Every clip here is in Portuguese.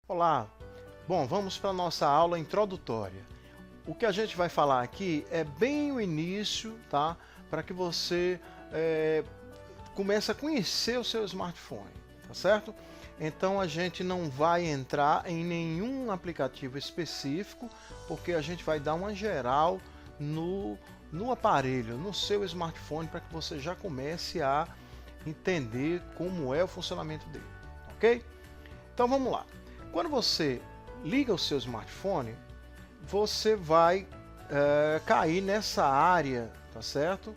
Olá! Bom, vamos para a nossa aula introdutória. O que a gente vai falar aqui é bem o início, tá? Para que você comece a conhecer o seu smartphone, tá certo? Então a gente não vai entrar em nenhum aplicativo específico, porque a gente vai dar uma geral no aparelho, no seu smartphone, para que você já comece a entender como é o funcionamento dele, ok? Então vamos lá. Quando você liga o seu smartphone, você vai cair nessa área, tá certo?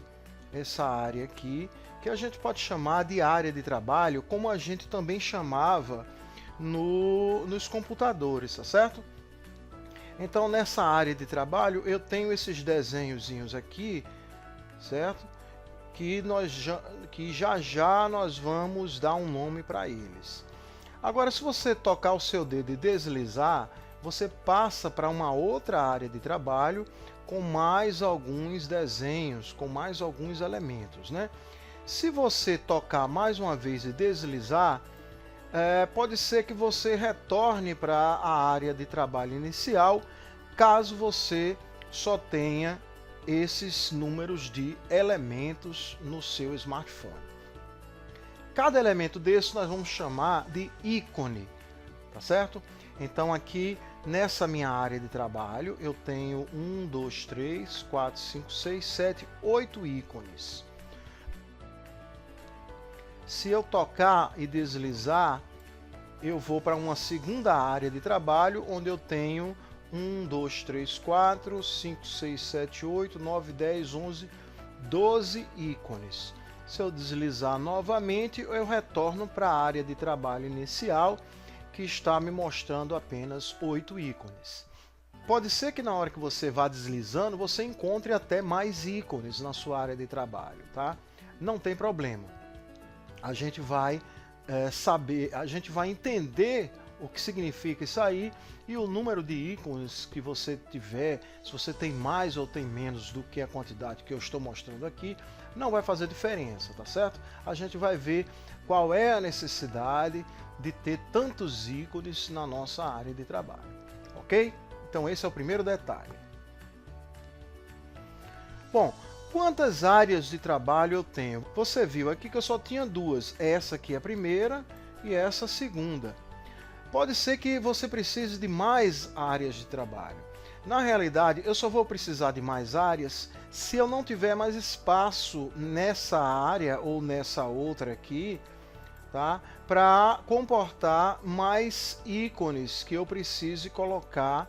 Essa área aqui, que a gente pode chamar de área de trabalho, como a gente também chamava nos computadores, tá certo? Então nessa área de trabalho eu tenho esses desenhozinhos aqui, certo? Que já já nós vamos dar um nome para eles. Agora, se você tocar o seu dedo e deslizar, você passa para uma outra área de trabalho com mais alguns desenhos, com mais alguns elementos, né? Se você tocar mais uma vez e deslizar, pode ser que você retorne para a área de trabalho inicial, caso você só tenha esses números de elementos no seu smartphone. Cada elemento desse nós vamos chamar de ícone, tá certo? Então aqui nessa minha área de trabalho eu tenho 1, 2, 3, 4, 5, 6, 7, 8 ícones. Se eu tocar e deslizar, eu vou para uma segunda área de trabalho onde eu tenho 1, 2, 3, 4, 5, 6, 7, 8, 9, 10, 11, 12 ícones. Se eu deslizar novamente, eu retorno para a área de trabalho inicial, que está me mostrando apenas 8 ícones. Pode ser que na hora que você vá deslizando, você encontre até mais ícones na sua área de trabalho, tá? Não tem problema. A gente vai a gente vai entender o que significa isso aí e o número de ícones que você tiver, se você tem mais ou tem menos do que a quantidade que eu estou mostrando aqui, não vai fazer diferença, tá certo? A gente vai ver qual é a necessidade de ter tantos ícones na nossa área de trabalho, ok? Então esse é o primeiro detalhe. Bom, quantas áreas de trabalho eu tenho? Você viu aqui que eu só tinha duas, essa aqui é a primeira e essa a segunda. Pode ser que você precise de mais áreas de trabalho. Na realidade, eu só vou precisar de mais áreas se eu não tiver mais espaço nessa área ou nessa outra aqui, tá? Para comportar mais ícones que eu precise colocar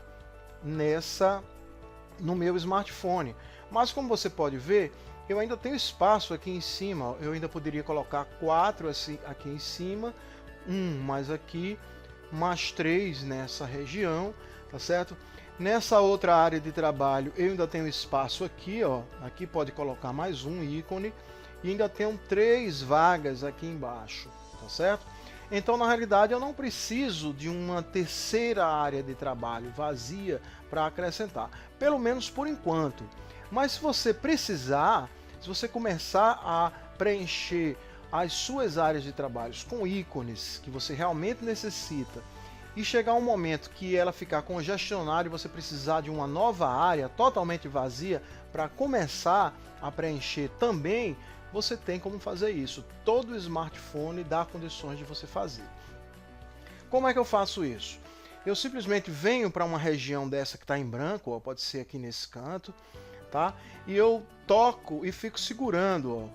no meu smartphone. Mas como você pode ver, eu ainda tenho espaço aqui em cima. Ó. Eu ainda poderia colocar 4 assim, aqui em cima, mais aqui, mais 3 nessa região, tá certo? Nessa outra área de trabalho eu ainda tenho espaço aqui, ó. Aqui pode colocar mais um ícone e ainda tenho 3 vagas aqui embaixo, tá certo? Então na realidade eu não preciso de uma terceira área de trabalho vazia para acrescentar, pelo menos por enquanto. Mas se você precisar, se você começar a preencher as suas áreas de trabalho com ícones que você realmente necessita e chegar um momento que ela ficar congestionada e você precisar de uma nova área totalmente vazia para começar a preencher também, você tem como fazer isso. Todo smartphone dá condições de você fazer. Como é que eu faço isso? Eu simplesmente venho para uma região dessa que está em branco, ó, pode ser aqui nesse canto, tá? E eu toco e fico segurando, ó,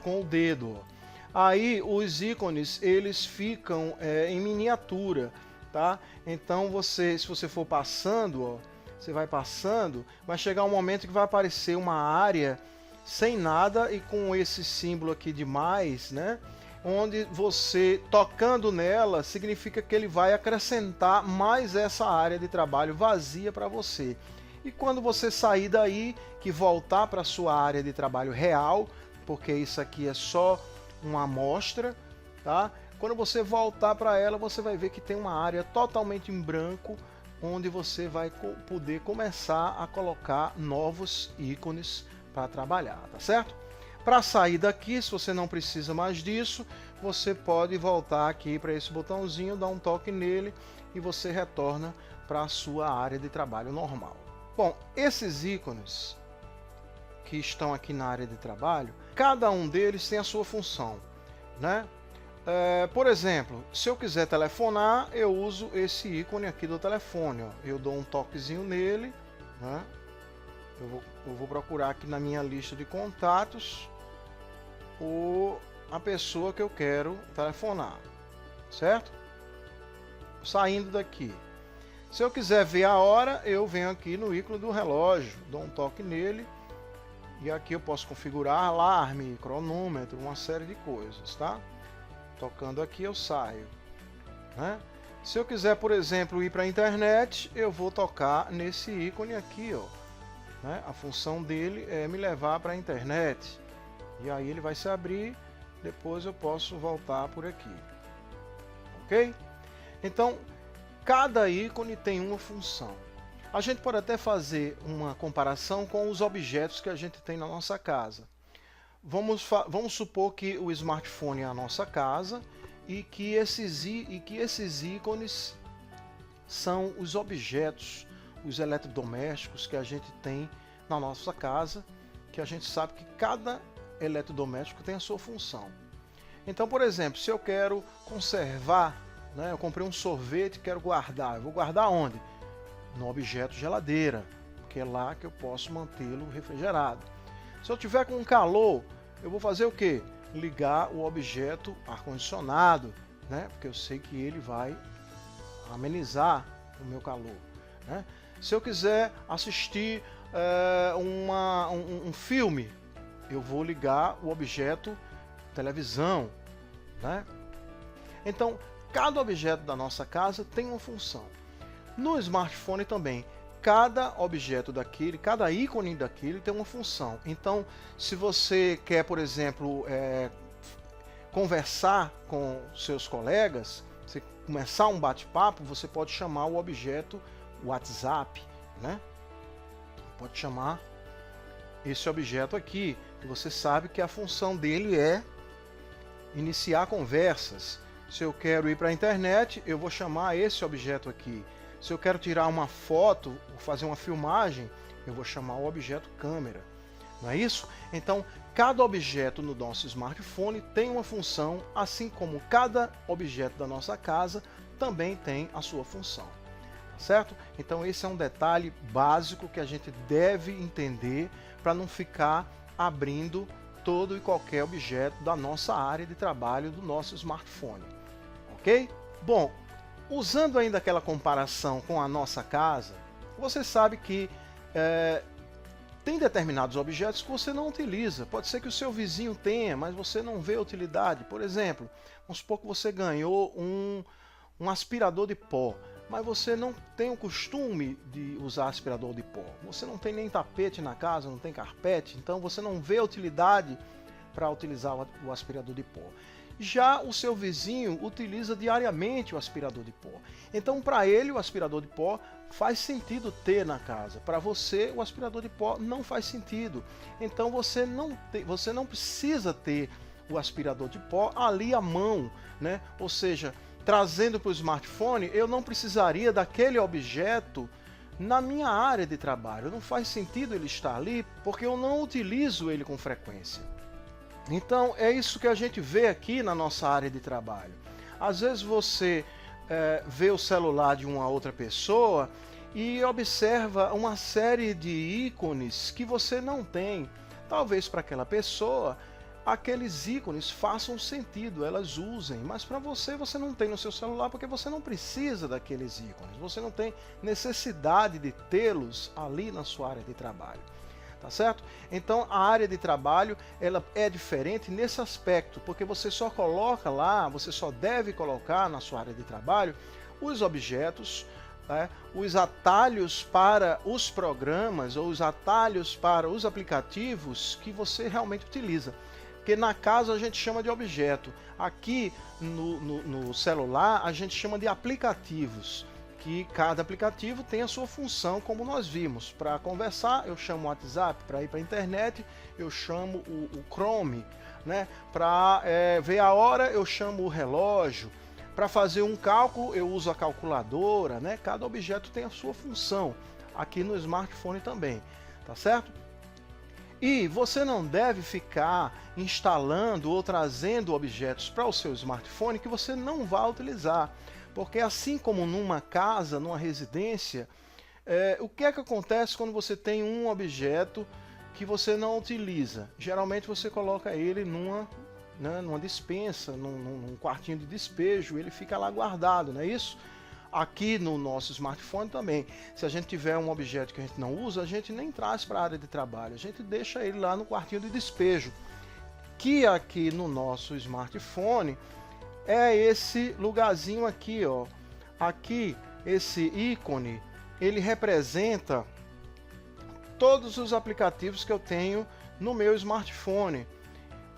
com o dedo, ó. Aí os ícones eles ficam em miniatura, tá? Então se você for passando, ó, você vai passando, vai chegar um momento que vai aparecer uma área sem nada e com esse símbolo aqui de mais, né? Onde você tocando nela significa que ele vai acrescentar mais essa área de trabalho vazia para você. E quando você sair daí, que voltar para a sua área de trabalho real, porque isso aqui é só uma amostra, tá? Quando você voltar para ela, você vai ver que tem uma área totalmente em branco, onde você vai poder começar a colocar novos ícones para trabalhar, tá certo? Para sair daqui, se você não precisa mais disso, você pode voltar aqui para esse botãozinho, dar um toque nele e você retorna para a sua área de trabalho normal. Bom, esses ícones que estão aqui na área de trabalho, cada um deles tem a sua função, né? Por exemplo, se eu quiser telefonar, eu uso esse ícone aqui do telefone, ó. Eu dou um toquezinho nele, né? Eu vou procurar aqui na minha lista de contatos a pessoa que eu quero telefonar, certo? Saindo daqui. Se eu quiser ver a hora, eu venho aqui no ícone do relógio, dou um toque nele e aqui eu posso configurar alarme, cronômetro, uma série de coisas, tá? Tocando aqui eu saio, né? Se eu quiser, por exemplo, ir para a internet, eu vou tocar nesse ícone aqui, ó, né? A função dele é me levar para a internet e aí ele vai se abrir, depois eu posso voltar por aqui, ok? Então, cada ícone tem uma função. A gente pode até fazer uma comparação com os objetos que a gente tem na nossa casa. Vamos supor que o smartphone é a nossa casa e que esses ícones são os objetos, os eletrodomésticos que a gente tem na nossa casa, que a gente sabe que cada eletrodoméstico tem a sua função. Então, por exemplo, se eu quero conservar, né, eu comprei um sorvete e quero guardar, eu vou guardar onde? No objeto geladeira, porque é lá que eu posso mantê-lo refrigerado. Se eu tiver com calor, eu vou fazer o quê? Ligar o objeto ar-condicionado, né? Porque eu sei que ele vai amenizar o meu calor, né? Se eu quiser assistir um filme, eu vou ligar o objeto televisão, né? Então, cada objeto da nossa casa tem uma função. No smartphone também, cada objeto daquele, cada ícone daquele tem uma função. Então, se você quer, por exemplo, conversar com seus colegas, você começar um bate-papo, você pode chamar o objeto WhatsApp, né? Pode chamar esse objeto aqui, que você sabe que a função dele é iniciar conversas. Se eu quero ir para a internet, eu vou chamar esse objeto aqui. Se eu quero tirar uma foto, ou fazer uma filmagem, eu vou chamar o objeto câmera. Não é isso? Então, cada objeto no nosso smartphone tem uma função, assim como cada objeto da nossa casa também tem a sua função. Tá certo? Então, esse é um detalhe básico que a gente deve entender para não ficar abrindo todo e qualquer objeto da nossa área de trabalho do nosso smartphone. Ok? Bom, usando ainda aquela comparação com a nossa casa, você sabe que tem determinados objetos que você não utiliza. Pode ser que o seu vizinho tenha, mas você não vê a utilidade. Por exemplo, vamos supor que você ganhou um aspirador de pó, mas você não tem o costume de usar aspirador de pó. Você não tem nem tapete na casa, não tem carpete, então você não vê a utilidade para utilizar o aspirador de pó. Já o seu vizinho utiliza diariamente o aspirador de pó. Então, para ele, o aspirador de pó faz sentido ter na casa. Para você, o aspirador de pó não faz sentido. Então, você não precisa ter o aspirador de pó ali à mão, né? Ou seja, trazendo para o smartphone, eu não precisaria daquele objeto na minha área de trabalho. Não faz sentido ele estar ali, porque eu não utilizo ele com frequência. Então, é isso que a gente vê aqui na nossa área de trabalho. Às vezes você vê o celular de uma outra pessoa e observa uma série de ícones que você não tem. Talvez para aquela pessoa, aqueles ícones façam sentido, elas usem, mas para você, você não tem no seu celular porque você não precisa daqueles ícones. Você não tem necessidade de tê-los ali na sua área de trabalho. Tá certo? Então a área de trabalho ela é diferente nesse aspecto, porque você só coloca lá, você só deve colocar na sua área de trabalho os objetos, né, os atalhos para os programas ou os atalhos para os aplicativos que você realmente utiliza. Porque na casa a gente chama de objeto, aqui no celular a gente chama de aplicativos. que cada aplicativo tem a sua função, como nós vimos. Para conversar, eu chamo o WhatsApp. Para ir para a internet, eu chamo o Chrome, né? Para ver a hora, eu chamo o relógio. Para fazer um cálculo, eu uso a calculadora, né? Cada objeto tem a sua função, aqui no smartphone também, tá certo? E você não deve ficar instalando ou trazendo objetos para o seu smartphone que você não vai utilizar. Porque assim como numa casa, numa residência, o que é que acontece quando você tem um objeto que você não utiliza? Geralmente você coloca ele numa despensa, num quartinho de despejo, ele fica lá guardado, não é isso? Aqui no nosso smartphone também, se a gente tiver um objeto que a gente não usa, a gente nem traz para a área de trabalho, a gente deixa ele lá no quartinho de despejo, que aqui no nosso smartphone é esse lugarzinho aqui, ó. Aqui, esse ícone, ele representa todos os aplicativos que eu tenho no meu smartphone.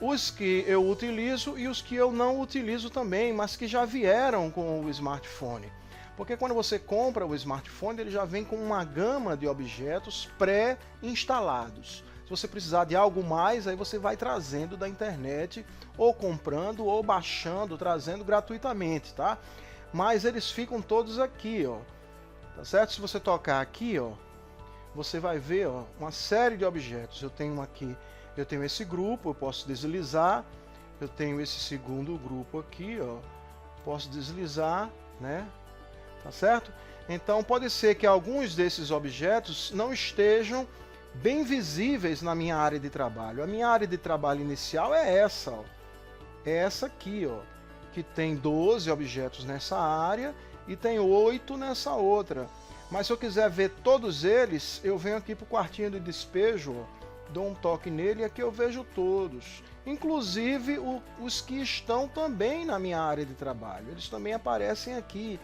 Os que eu utilizo e os que eu não utilizo também, mas que já vieram com o smartphone. Porque quando você compra o smartphone, ele já vem com uma gama de objetos pré-instalados. Se você precisar de algo mais, aí você vai trazendo da internet, ou comprando, ou baixando, trazendo gratuitamente, tá? Mas eles ficam todos aqui, ó. Tá certo? Se você tocar aqui, ó, você vai ver, ó, uma série de objetos. Eu tenho aqui, eu tenho esse grupo, eu posso deslizar. Eu tenho esse segundo grupo aqui, ó. Posso deslizar, né? Tá certo? Então pode ser que alguns desses objetos não estejam bem visíveis na minha área de trabalho. A minha área de trabalho inicial é essa, ó. É essa aqui, ó, que tem 12 objetos nessa área e tem 8 nessa outra. Mas se eu quiser ver todos eles, eu venho aqui para o quartinho de despejo, ó, dou um toque nele e aqui eu vejo todos. Inclusive os que estão também na minha área de trabalho. Eles também aparecem aqui.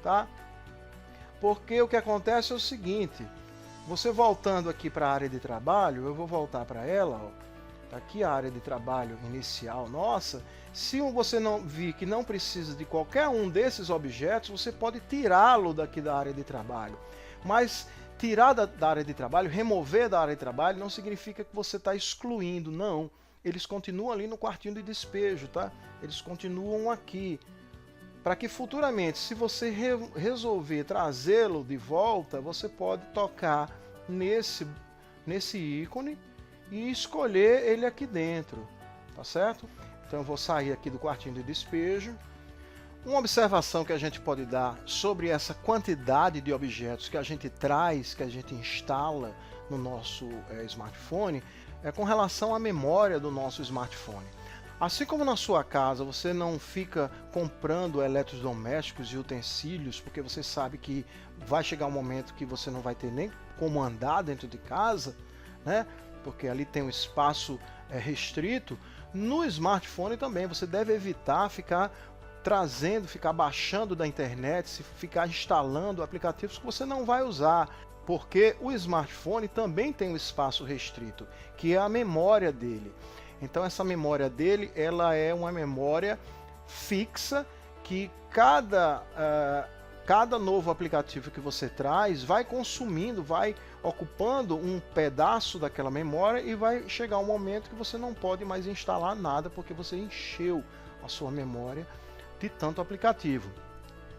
Tá? Porque o que acontece é o seguinte, você voltando aqui para a área de trabalho, eu vou voltar para ela, ó, tá aqui a área de trabalho inicial nossa. Se você não vir que não precisa de qualquer um desses objetos, você pode tirá-lo daqui da área de trabalho. Mas tirar da área de trabalho, remover da área de trabalho, não significa que você está excluindo, não. Eles continuam ali no quartinho de despejo, tá? Eles continuam aqui. Para que futuramente, se você resolver trazê-lo de volta, você pode tocar nesse ícone e escolher ele aqui dentro, tá certo? Então eu vou sair aqui do quartinho de despejo. Uma observação que a gente pode dar sobre essa quantidade de objetos que a gente traz, que a gente instala no nosso smartphone, é com relação à memória do nosso smartphone. Assim como na sua casa você não fica comprando eletrodomésticos e utensílios, porque você sabe que vai chegar um momento que você não vai ter nem como andar dentro de casa, né? Porque ali tem um espaço restrito. No smartphone também você deve evitar ficar trazendo, ficar baixando da internet, ficar instalando aplicativos que você não vai usar. Porque o smartphone também tem um espaço restrito, que é a memória dele. Então essa memória dele, ela é uma memória fixa que cada novo aplicativo que você traz vai consumindo, vai ocupando um pedaço daquela memória e vai chegar um momento que você não pode mais instalar nada porque você encheu a sua memória de tanto aplicativo.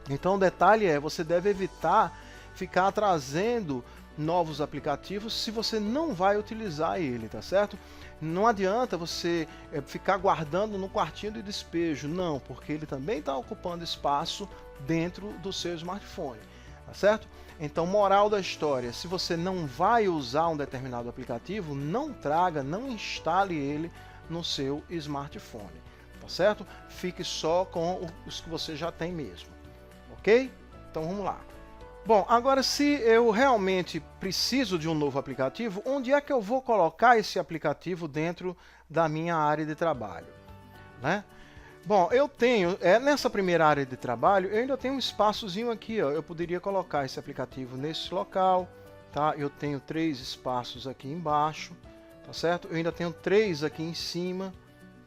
Então o detalhe é, você deve evitar ficar trazendo novos aplicativos se você não vai utilizar ele, tá certo? Não adianta você ficar guardando no quartinho de despejo, não, porque ele também está ocupando espaço dentro do seu smartphone, tá certo? Então, moral da história, se você não vai usar um determinado aplicativo, não traga, não instale ele no seu smartphone, tá certo? Fique só com os que você já tem mesmo, ok? Então vamos lá. Bom, agora se eu realmente preciso de um novo aplicativo, onde é que eu vou colocar esse aplicativo dentro da minha área de trabalho, né? Bom, eu tenho, nessa primeira área de trabalho, eu ainda tenho um espaçozinho aqui, ó, eu poderia colocar esse aplicativo nesse local, tá? Eu tenho 3 espaços aqui embaixo, tá certo? Eu ainda tenho 3 aqui em cima,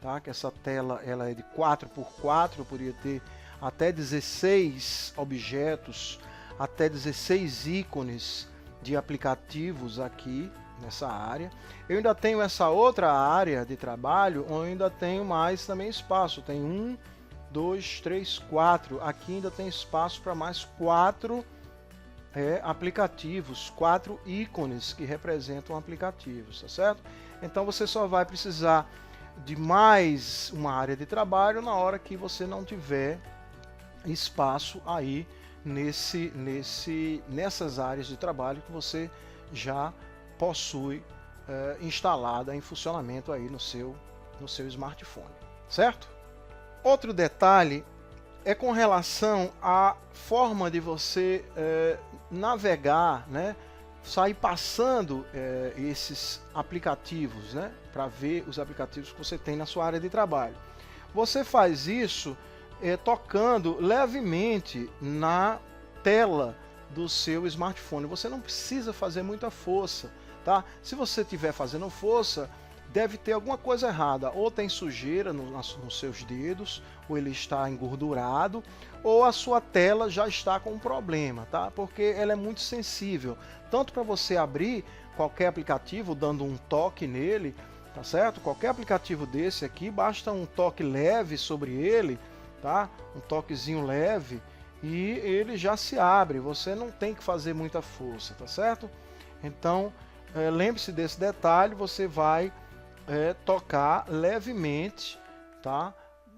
tá? Que essa tela ela é de 4x4, eu poderia ter até 16 objetos até 16 ícones de aplicativos aqui nessa área. Eu ainda tenho essa outra área de trabalho, onde eu ainda tenho mais também espaço. Tem 1, 2, 3, 4. Aqui ainda tem espaço para mais 4 aplicativos, 4 ícones que representam aplicativos, tá certo? Então você só vai precisar de mais uma área de trabalho na hora que você não tiver espaço aí nessas áreas de trabalho que você já possui instalada em funcionamento aí no seu smartphone, certo? Outro detalhe é com relação à forma de você navegar, né? Sair passando esses aplicativos, né? Para ver os aplicativos que você tem na sua área de trabalho. Você faz isso tocando levemente na tela do seu smartphone. Você não precisa fazer muita força, tá? Se você estiver fazendo força, deve ter alguma coisa errada. Ou tem sujeira nos seus dedos, ou ele está engordurado, ou a sua tela já está com um problema, tá? Porque ela é muito sensível. Tanto para você abrir qualquer aplicativo dando um toque nele, tá certo? Qualquer aplicativo desse aqui, basta um toque leve sobre ele, tá? Um toquezinho leve e ele já se abre. Você não tem que fazer muita força, tá certo? Então, lembre-se desse detalhe. Você vai tocar levemente, tá?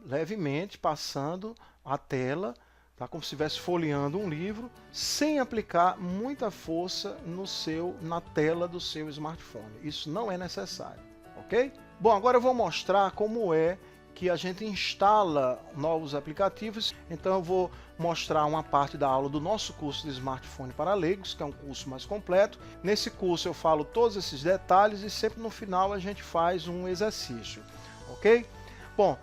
Levemente, passando a tela, tá? Como se estivesse folheando um livro, sem aplicar muita força na tela do seu smartphone. Isso não é necessário, ok? Bom, agora eu vou mostrar como é que a gente instala novos aplicativos. Então eu vou mostrar uma parte da aula do nosso curso de smartphone para leigos, que é um curso mais completo. Nesse curso eu falo todos esses detalhes e sempre no final a gente faz um exercício, ok? Bom,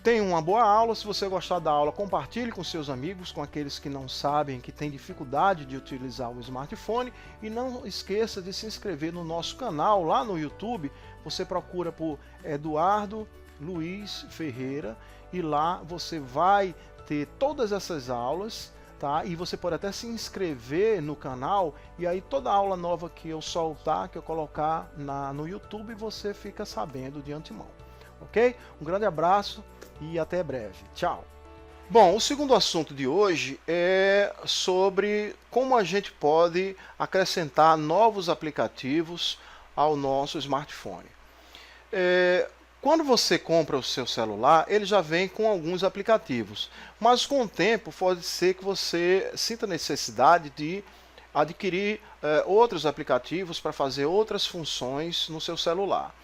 tenha uma boa aula. Se você gostar da aula, compartilhe com seus amigos, com aqueles que não sabem, que têm dificuldade de utilizar o smartphone, e não esqueça de se inscrever no nosso canal lá no YouTube. Você procura por Eduardo Luiz Ferreira e lá você vai ter todas essas aulas, tá? E você pode até se inscrever no canal, e aí toda aula nova que eu soltar, que eu colocar no YouTube, você fica sabendo de antemão, ok? Um grande abraço e até breve. Tchau! Bom, o segundo assunto de hoje é sobre como a gente pode acrescentar novos aplicativos ao nosso smartphone. Quando você compra o seu celular, ele já vem com alguns aplicativos, mas com o tempo pode ser que você sinta necessidade de adquirir outros aplicativos para fazer outras funções no seu celular.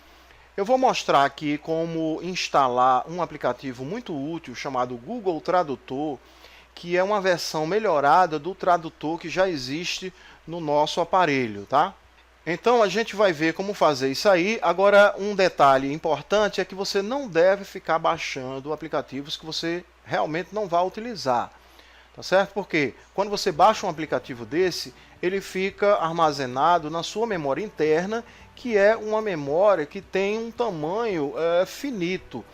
Eu vou mostrar aqui como instalar um aplicativo muito útil chamado Google Tradutor, que é uma versão melhorada do tradutor que já existe no nosso aparelho, tá? Então a gente vai ver como fazer isso aí. Agora, um detalhe importante é que você não deve ficar baixando aplicativos que você realmente não vai utilizar, tá certo? Porque quando você baixa um aplicativo desse, ele fica armazenado na sua memória interna, que é uma memória que tem um tamanho finito.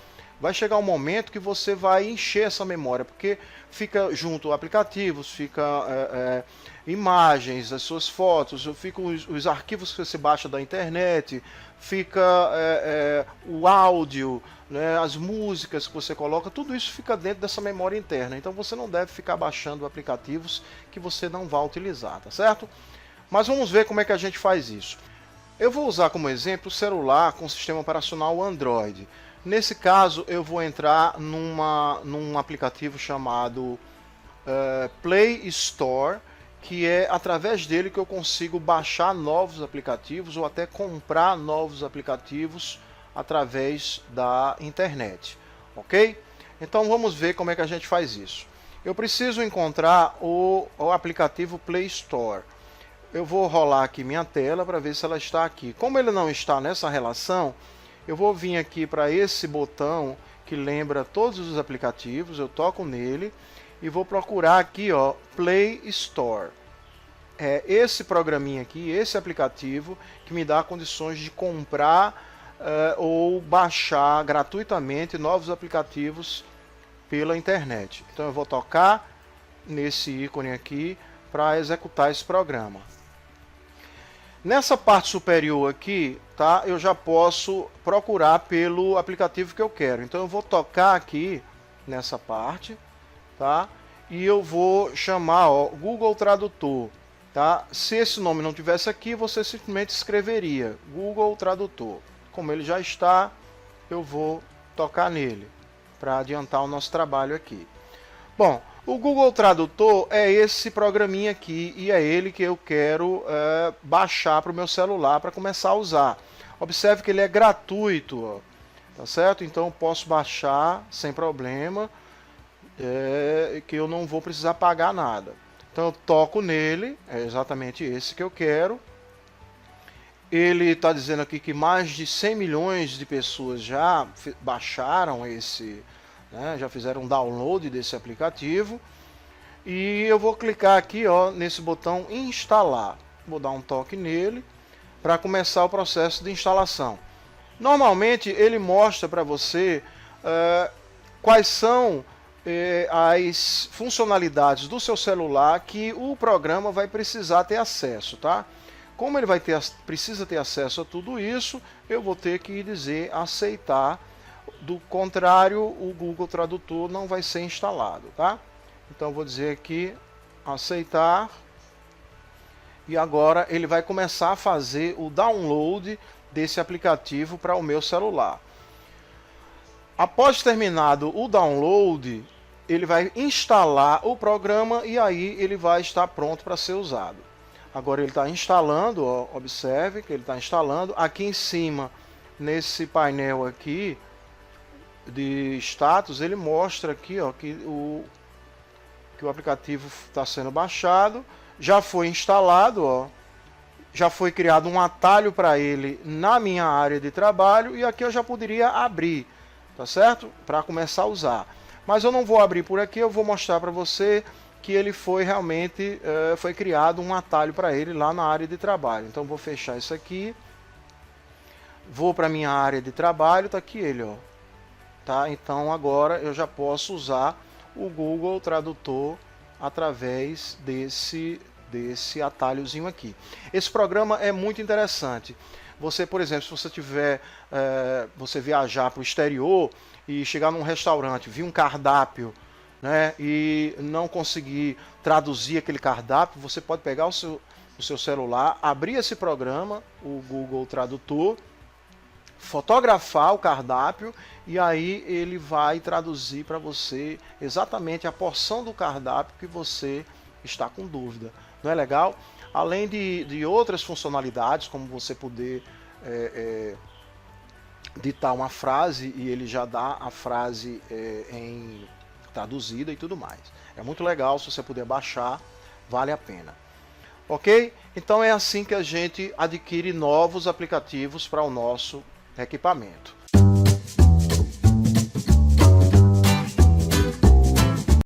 Vai chegar um momento que você vai encher essa memória, porque fica junto aplicativos, fica imagens, as suas fotos, ficam os arquivos que você baixa da internet, fica o áudio, né, as músicas que você coloca, tudo isso fica dentro dessa memória interna. Então você não deve ficar baixando aplicativos que você não vai utilizar, tá certo? Mas vamos ver como é que a gente faz isso. Eu vou usar como exemplo o celular com sistema operacional Android. Nesse caso, eu vou entrar num aplicativo chamado Play Store, que é através dele que eu consigo baixar novos aplicativos ou até comprar novos aplicativos através da internet, ok? Então vamos ver como é que a gente faz isso. Eu preciso encontrar o aplicativo Play Store. Eu vou rolar aqui minha tela para ver se ela está aqui. Como ele não está nessa relação, eu vou vir aqui para esse botão que lembra todos os aplicativos, eu toco nele e vou procurar aqui, ó, Play Store. É esse programinha aqui, esse aplicativo que me dá condições de comprar ou baixar gratuitamente novos aplicativos pela internet. Então eu vou tocar nesse ícone aqui para executar esse programa. Nessa parte superior aqui, tá, eu já posso procurar pelo aplicativo que eu quero. Então eu vou tocar aqui nessa parte, tá? E eu vou chamar, ó, Google Tradutor, tá? Se esse nome não tivesse aqui, você simplesmente escreveria Google Tradutor. Como ele já está, eu vou tocar nele para adiantar o nosso trabalho aqui. Bom, o Google Tradutor é esse programinha aqui e é ele que eu quero baixar para o meu celular para começar a usar. Observe que ele é gratuito, ó, tá certo? Então eu posso baixar sem problema, que eu não vou precisar pagar nada. Então eu toco nele, é exatamente esse que eu quero. Ele está dizendo aqui que mais de 100 milhões de pessoas já baixaram esse, né, já fizeram download desse aplicativo. E eu vou clicar aqui, ó, nesse botão instalar. Vou dar um toque nele para começar o processo de instalação. Normalmente ele mostra para você quais são as funcionalidades do seu celular que o programa vai precisar ter acesso, tá? Como ele precisa ter acesso a tudo isso, eu vou ter que dizer aceitar. Do contrário, o Google Tradutor não vai ser instalado, tá? Então eu vou dizer aqui aceitar. E agora ele vai começar a fazer o download desse aplicativo para o meu celular. Após terminado o download, ele vai instalar o programa e aí ele vai estar pronto para ser usado. Agora ele está instalando, ó, observe que ele está instalando. Aqui em cima, nesse painel aqui de status, ele mostra aqui, ó, que o aplicativo está sendo baixado, já foi instalado, ó, já foi criado um atalho para ele na minha área de trabalho e aqui eu já poderia abrir, tá certo? Para começar a usar. Mas eu não vou abrir por aqui, eu vou mostrar para você que ele foi realmente, foi criado um atalho para ele lá na área de trabalho. Então vou fechar isso aqui, vou para minha área de trabalho, tá aqui ele, ó. Tá? Então agora eu já posso usar o Google Tradutor através desse atalhozinho aqui. Esse programa é muito interessante. Você, por exemplo, se você tiver, você viajar para o exterior e chegar num restaurante, vir um cardápio, né, e não conseguir traduzir aquele cardápio, você pode pegar o seu celular, abrir esse programa, o Google Tradutor, fotografar o cardápio e aí ele vai traduzir para você exatamente a porção do cardápio que você está com dúvida. Não é legal? Além de outras funcionalidades, como você poder ditar uma frase e ele já dá a frase em traduzida e tudo mais. É muito legal, se você puder baixar, vale a pena. Ok? Então é assim que a gente adquire novos aplicativos para o nosso equipamento.